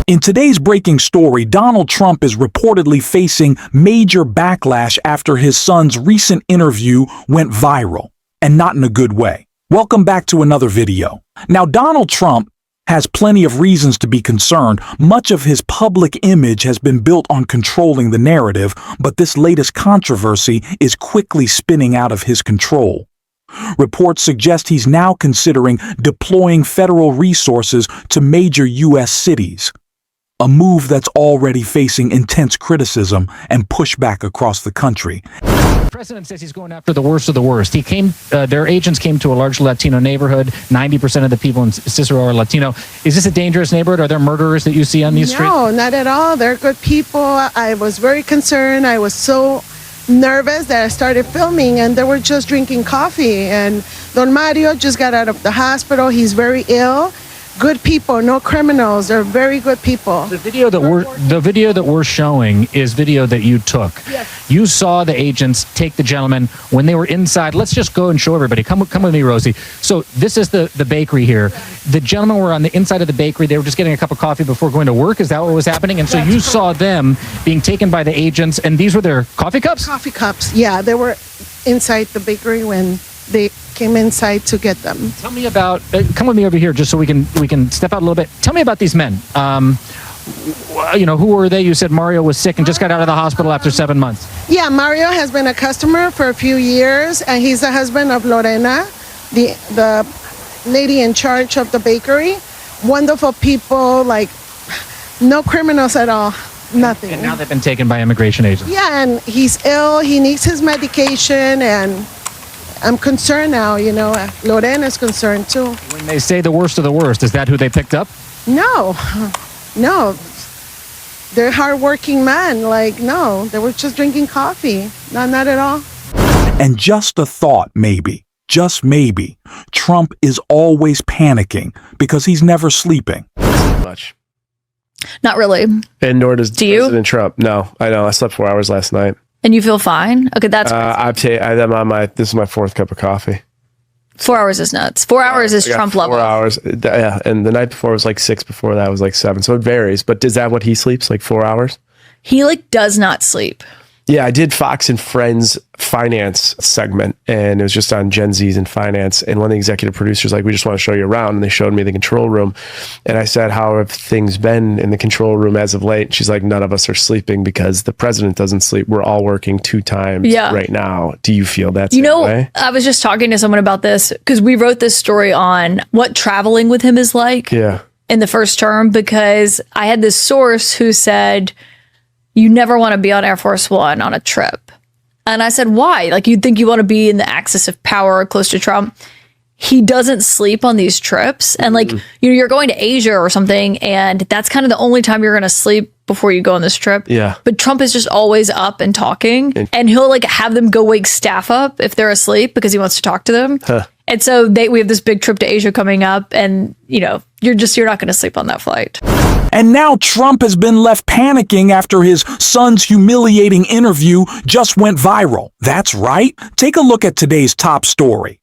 In today's breaking story, Donald Trump is reportedly facing major backlash after his son's recent interview went viral, and not in a good way. Welcome back to another video. Now, Donald Trump has plenty of reasons to be concerned. Much of his public image has been built on controlling the narrative, but this latest controversy is quickly spinning out of his control. Reports suggest he's now considering deploying federal resources to major U.S. cities, a move that's already facing intense criticism and pushback across the country. The president says he's going after the worst of the worst. Their agents came to a large Latino neighborhood. 90% of the people in Cicero are Latino. Is this a dangerous neighborhood? Are there murderers that you see on these streets? No, not at all. They're good people. I was very concerned. I was so nervous that I started filming, and they were just drinking coffee. And Don Mario just got out of the hospital. He's very ill. Good people, no criminals. They're very good people. The video that we're showing is video that you took. Yes. You saw the agents take the gentleman when they were inside. Let's just go and show everybody. Come with me, Rosie. So this is the bakery here. The gentlemen were on the inside of the bakery. They were just getting a cup of coffee before going to work. Is that what was happening? And so you saw them being taken by the agents, and these were their coffee cups? Coffee cups, yeah. They were inside the bakery when they came inside to get them. Tell me about, come with me over here just so we can step out a little bit. Tell me about these men. Who were they? You said Mario was sick and just got out of the hospital after 7 months. Yeah, Mario has been a customer for a few years, and he's the husband of Lorena, the lady in charge of the bakery. Wonderful people, like no criminals at all, nothing. And now they've been taken by immigration agents. Yeah, and he's ill, he needs his medication, and I'm concerned now, Lorena's concerned too. When they say the worst of the worst, is that who they picked up? No. They're hardworking men. No, they were just drinking coffee. Not at all. And just a thought, maybe, just maybe, Trump is always panicking because he's never sleeping. Much. Not really. And nor does President you? Trump. No, I know. I slept 4 hours last night. And you feel fine? Okay, that's I'm on this is my fourth cup of coffee. 4 hours is nuts. 4 hours is Trump level. 4 hours. Yeah. And the night before was like 6, before that was like 7. So it varies. But is that what he sleeps? Like 4 hours? He does not sleep. Yeah, I did Fox and Friends finance segment, and it was just on Gen Zs and finance. And one of the executive producers we just want to show you around, and they showed me the control room. And I said, how have things been in the control room as of late? And she's like, none of us are sleeping because the president doesn't sleep. We're all working 2 times right now. Do you feel that same way? I was just talking to someone about this because we wrote this story on what traveling with him is like in the first term, because I had this source who said, you never want to be on Air Force One on a trip. And I said, why? You'd think you want to be in the axis of power close to Trump. He doesn't sleep on these trips. And you're going to Asia or something, and that's kind of the only time you're going to sleep before you go on this trip. Yeah. But Trump is just always up and talking. And he'll have them go wake staff up if they're asleep because he wants to talk to them. Huh. And so we have this big trip to Asia coming up, and you're not going to sleep on that flight. And now Trump has been left panicking after his son's humiliating interview just went viral. That's right. Take a look at today's top story.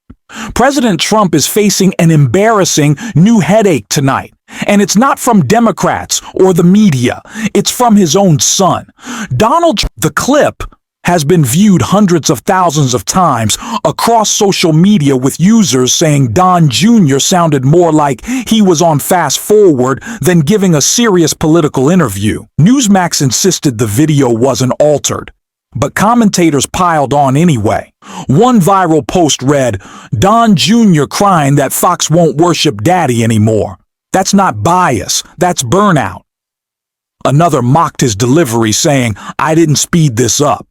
President Trump is facing an embarrassing new headache tonight. And it's not from Democrats or the media. It's from his own son. Donald Trump, the clip has been viewed hundreds of thousands of times across social media, with users saying Don Jr. sounded more like he was on fast forward than giving a serious political interview. Newsmax insisted the video wasn't altered, but commentators piled on anyway. One viral post read, Don Jr. crying that Fox won't worship daddy anymore. That's not bias, that's burnout. Another mocked his delivery, saying, I didn't speed this up.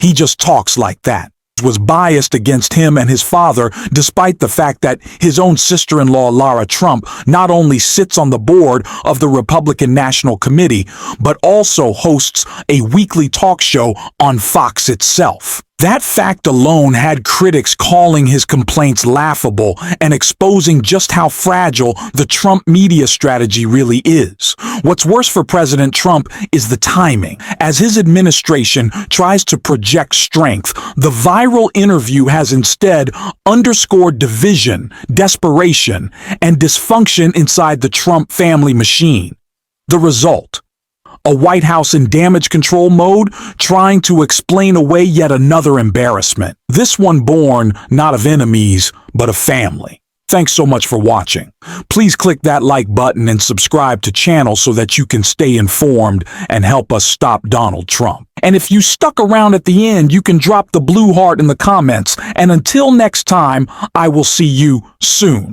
He just talks like that. Was biased against him and his father, despite the fact that his own sister-in-law, Lara Trump, not only sits on the board of the Republican National Committee, but also hosts a weekly talk show on Fox itself. That fact alone had critics calling his complaints laughable and exposing just how fragile the Trump media strategy really is. What's worse for President Trump is the timing. As his administration tries to project strength, the viral interview has instead underscored division, desperation, and dysfunction inside the Trump family machine. The result: a White House in damage control mode, trying to explain away yet another embarrassment. This one born not of enemies, but of family. Thanks so much for watching. Please click that like button and subscribe to channel so that you can stay informed and help us stop Donald Trump. And if you stuck around at the end, you can drop the blue heart in the comments. And until next time, I will see you soon.